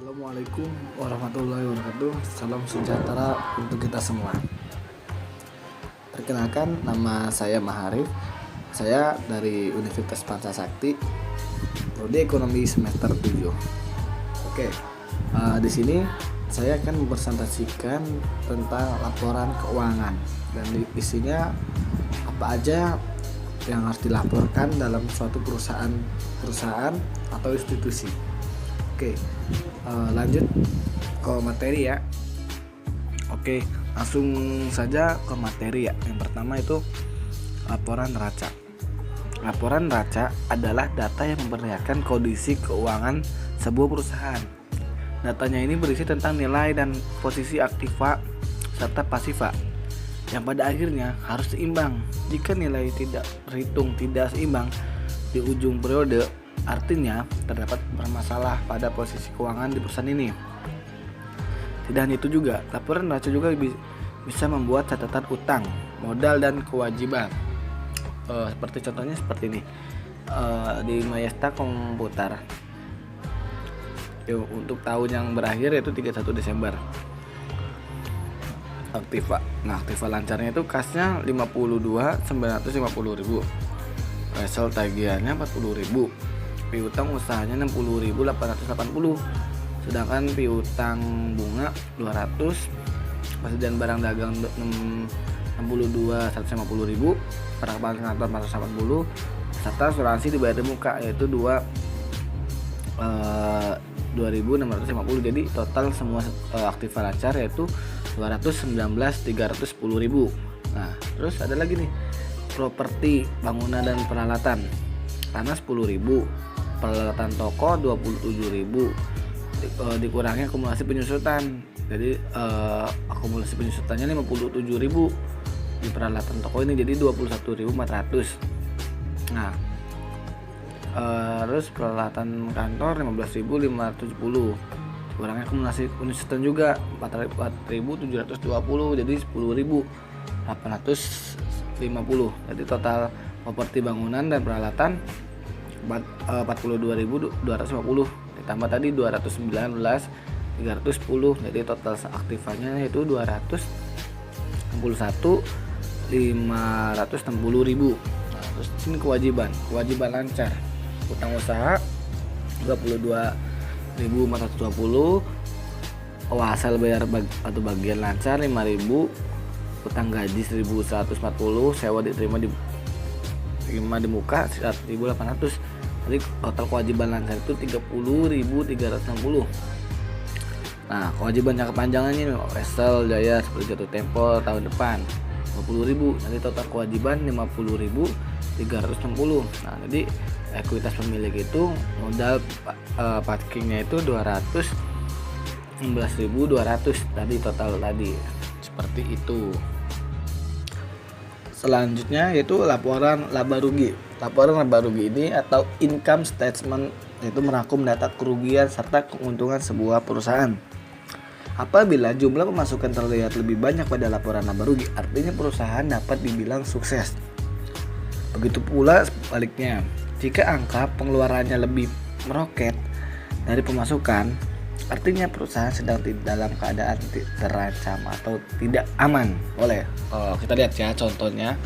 Assalamualaikum warahmatullahi wabarakatuh. Salam sejahtera untuk kita semua. Perkenalkan, nama saya Maharif. Saya dari Universitas Pancasakti, prodi Ekonomi semester 7. Oke, di sini saya akan mempresentasikan tentang laporan keuangan dan isinya apa aja yang harus dilaporkan dalam suatu perusahaan atau institusi. Oke, lanjut ke materi ya. Oke, langsung saja ke materi ya. Yang pertama itu laporan neraca. Laporan neraca adalah data yang memperlihatkan kondisi keuangan sebuah perusahaan. Datanya ini berisi tentang nilai dan posisi aktiva serta pasiva yang pada akhirnya harus seimbang. Jika nilai tidak terhitung tidak seimbang di ujung periode, artinya terdapat bermasalah pada posisi keuangan di perusahaan ini. Tidak hanya itu juga, laporan neraca juga bisa membuat catatan utang, modal dan kewajiban. Seperti contohnya seperti ini. Di Mayasta Komputer. Untuk tahun yang berakhir yaitu 31 Desember. Aktiva. Nah, aktiva lancarnya itu kasnya 52.950.000. Resel tagihannya 40.000. Piutang usahanya 60.880, sedangkan piutang bunga 200, persediaan barang dagang 62.150.000, perangkapan kantor 480, serta asuransi dibayar di muka yaitu 2.650. Jadi total semua aktiva lancar yaitu 219.310.000. Nah, terus ada lagi nih, properti, bangunan dan peralatan. Tanah 10.000, peralatan toko 27.000, dikurangi akumulasi penyusutan. Jadi akumulasi penyusutannya 57.000 di peralatan toko ini, jadi 21.400. Nah, terus peralatan kantor 15.570, dikurangi akumulasi penyusutan juga 4.720, jadi 10.850. Jadi total properti bangunan dan peralatan 42.250, ditambah tadi 219.310, jadi total aktifanya yaitu 261.560.000. Nah, terus ini kewajiban lancar. Utang usaha 22.420, hasil bayar atau bagian lancar 5.000, utang gaji 1.140, sewa diterima di muka 1.800. Jadi total kewajiban lancar itu 30.360. Nah, kewajiban jangka panjangnya Wesel Jaya seperti jatuh tempo tahun depan 20.000. Nanti total kewajiban 50.360. Nah, jadi ekuitas pemilik itu modal parkingnya itu 216.200 tadi total tadi. Seperti itu. Selanjutnya yaitu laporan laba rugi. Laporan laba rugi ini atau income statement yaitu merangkum data kerugian serta keuntungan sebuah perusahaan. Apabila jumlah pemasukan terlihat lebih banyak pada laporan laba rugi, artinya perusahaan dapat dibilang sukses. Begitu pula sebaliknya, jika angka pengeluarannya lebih meroket dari pemasukan, artinya perusahaan sedang dalam keadaan terancam atau tidak aman. Boleh kita lihat ya contohnya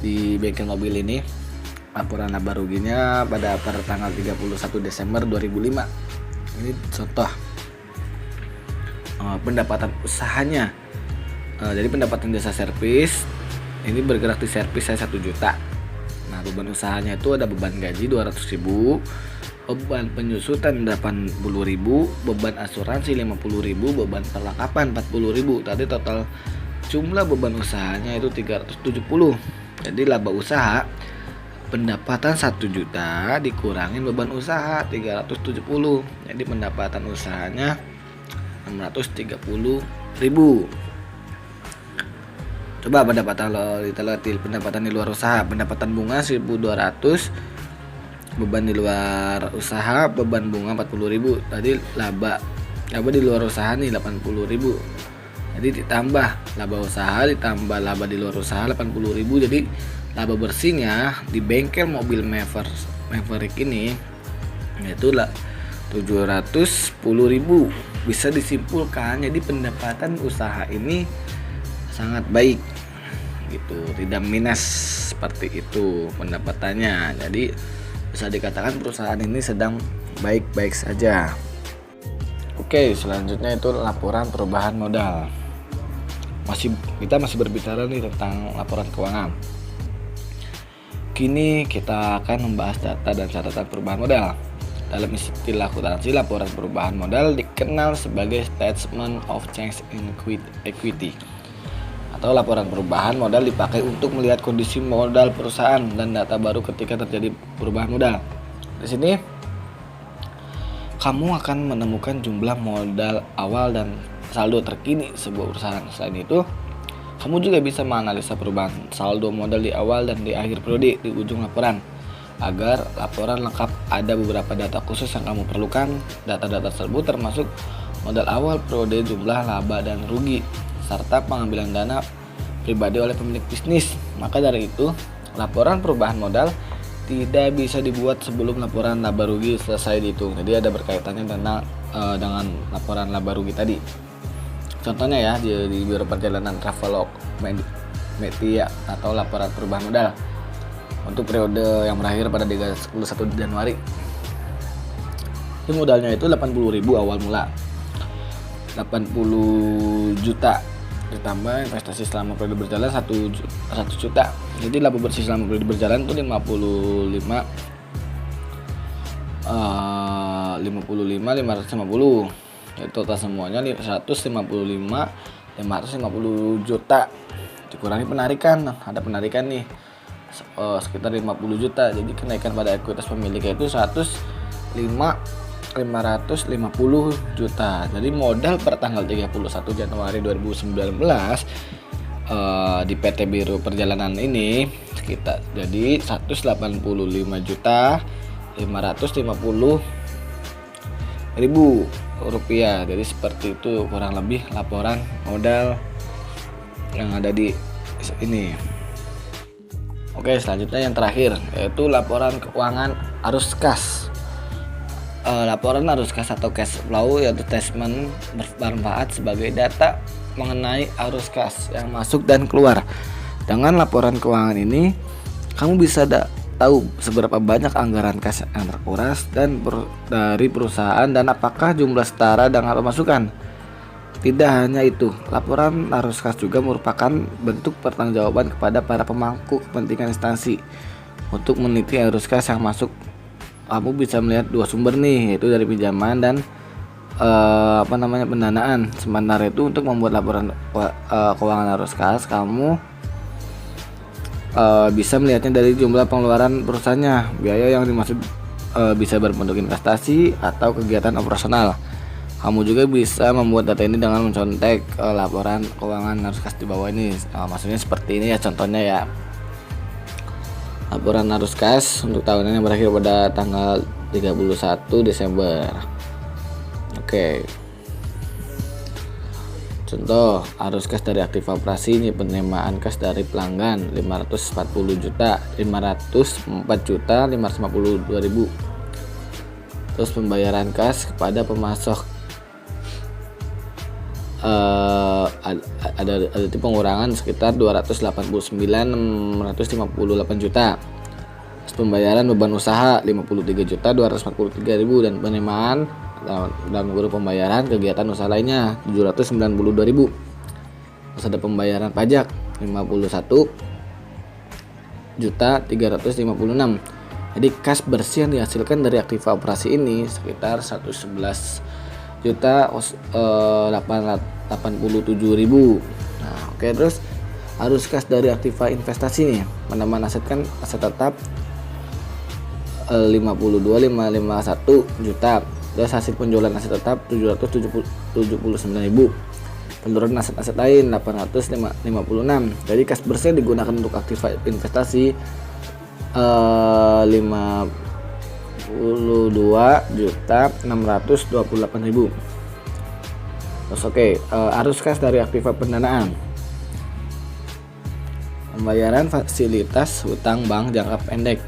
di bengkel mobil ini. Laporan laba ruginya pada tanggal 31 Desember 2005. Ini contoh pendapatan usahanya. Jadi pendapatan jasa servis ini bergerak di servis saya 1 juta. Nah, beban usahanya itu ada beban gaji 200.000, beban penyusutan 80.000, beban asuransi 50.000, beban perlengkapan 40.000. Tadi total jumlah beban usahanya itu 370. Jadi laba usaha pendapatan 1 juta dikurangin beban usaha 370. Jadi pendapatan usahanya 630.000. Coba pendapatan pendapatan di luar usaha, pendapatan bunga 1.200, beban di luar usaha, beban bunga 40.000. Tadi laba di luar usaha nih 80.000. Jadi ditambah laba usaha ditambah laba di luar usaha 80.000. Jadi laba bersihnya di bengkel mobil Maverick ini yaitu 710.000. Bisa disimpulkan jadi pendapatan usaha ini sangat baik gitu, tidak minus seperti itu pendapatannya. Jadi bisa dikatakan perusahaan ini sedang baik-baik saja. Oke, selanjutnya itu laporan perubahan modal. Kita masih berbicara nih tentang laporan keuangan. Kini kita akan membahas data dan catatan perubahan modal. Dalam istilah akuntansi, laporan perubahan modal dikenal sebagai Statement of Change in Equity atau laporan perubahan modal dipakai untuk melihat kondisi modal perusahaan dan data baru ketika terjadi perubahan modal. Di sini kamu akan menemukan jumlah modal awal dan saldo terkini sebuah perusahaan. Selain itu, kamu juga bisa menganalisa perubahan saldo modal di awal dan di akhir periode di ujung laporan. Agar laporan lengkap, ada beberapa data khusus yang kamu perlukan. Data-data tersebut termasuk modal awal periode, jumlah laba dan rugi, serta pengambilan dana pribadi oleh pemilik bisnis. Maka dari itu, laporan perubahan modal tidak bisa dibuat sebelum laporan laba rugi selesai dihitung. Jadi ada berkaitannya dengan laporan laba rugi tadi. Contohnya ya, di Biro Perjalanan Travelog Media atau laporan perubahan modal untuk periode yang berakhir pada 31 Januari. Itu modalnya itu 80.000 awal mula, 80 juta ditambah investasi selama periode berjalan 1 juta. Jadi laba bersih selama periode berjalan itu 55 Jadi total semuanya 550 juta. Dikurangi penarikan, ada penarikan nih sekitar 50 juta. Jadi kenaikan pada ekuitas pemiliknya itu 550 juta. Jadi modal per tanggal 31 Januari 2019 di PT Biro Perjalanan ini sekitar jadi 185.550.000 rupiah. Jadi seperti itu kurang lebih laporan modal yang ada di ini. Oke, selanjutnya yang terakhir yaitu laporan keuangan arus kas. Laporan arus kas atau cash flow yaitu statement bermanfaat sebagai data mengenai arus kas yang masuk dan keluar. Dengan laporan keuangan ini, kamu bisa tahu seberapa banyak anggaran kas yang terkuras dari perusahaan dan apakah jumlah setara dengan pemasukan. Tidak hanya itu, laporan arus kas juga merupakan bentuk pertanggungjawaban kepada para pemangku kepentingan instansi untuk meneliti arus kas yang masuk. Kamu bisa melihat dua sumber nih, yaitu dari pinjaman dan pendanaan. Sementara itu untuk membuat laporan keuangan arus kas, kamu bisa melihatnya dari jumlah pengeluaran perusahaannya. Biaya yang dimaksud bisa berbentuk investasi atau kegiatan operasional. Kamu juga bisa membuat data ini dengan mencontek laporan keuangan arus kas di bawah ini. Maksudnya seperti ini ya, contohnya ya. Laporan arus kas untuk tahunan yang berakhir pada tanggal 31 Desember. Oke. Contoh, arus kas dari aktiva operasi ini penerimaan kas dari pelanggan 540 juta, 504.552.000. Terus pembayaran kas kepada pemasok ada pengurangan sekitar 289.658 juta. Terus pembayaran beban usaha 53.243.000 dan penerimaan dalam grup pembayaran kegiatan usaha lainnya 792.000. Terus ada pembayaran pajak 51.356. Jadi kas bersih yang dihasilkan dari aktiva operasi ini sekitar 111.887.000. Nah, oke, terus arus kas dari aktiva investasi nih, penambahan aset kan aset tetap 52.551 juta. Terus hasil penjualan aset tetap 779.000. Penurunan aset-aset lain 856. Jadi kas bersih digunakan untuk aktiva investasi 52.628.000. Terus arus kas dari aktiva pendanaan. Pembayaran fasilitas hutang bank jangka pendek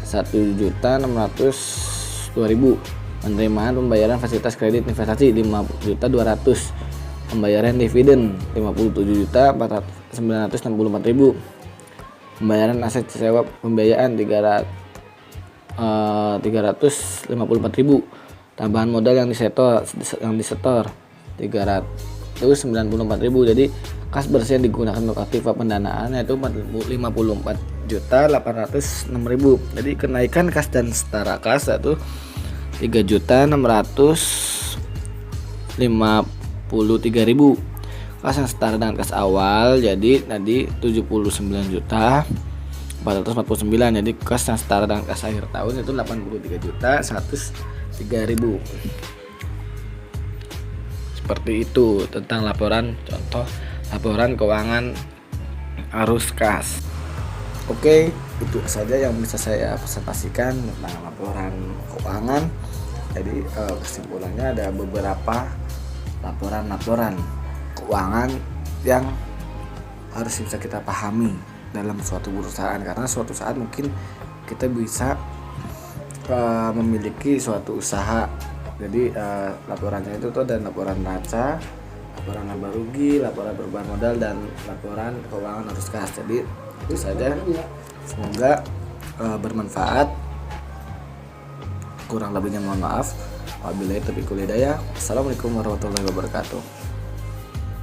1.602.000. Penerimaan pembayaran fasilitas kredit investasi 5.200.000. Pembayaran dividen 57.964.000. Pembayaran aset sewa pembiayaan 354.000. Tambahan modal yang disetor 394.000. Jadi kas bersih yang digunakan untuk aktiva pendanaan yaitu 54.806.000. Jadi kenaikan kas dan setara kas yaitu 3.653.000. Kas yang setara dengan kas awal jadi tadi 79.449. Jadi kas yang setara dengan kas akhir tahun itu 83.103.000. Seperti itu tentang contoh laporan keuangan arus kas. Oke, itu saja yang bisa saya presentasikan tentang laporan keuangan. Jadi kesimpulannya ada beberapa laporan keuangan yang harus bisa kita pahami dalam suatu perusahaan, karena suatu saat mungkin kita bisa memiliki suatu usaha. Jadi laporannya itu tuh ada laporan neraca, laporan laba rugi, laporan perubahan modal, dan laporan keuangan arus kas. Jadi itu saja, semoga bermanfaat. Kurang lebihnya mohon maaf. Wabillahi taufiq wal hidayah. Assalamualaikum warahmatullahi wabarakatuh.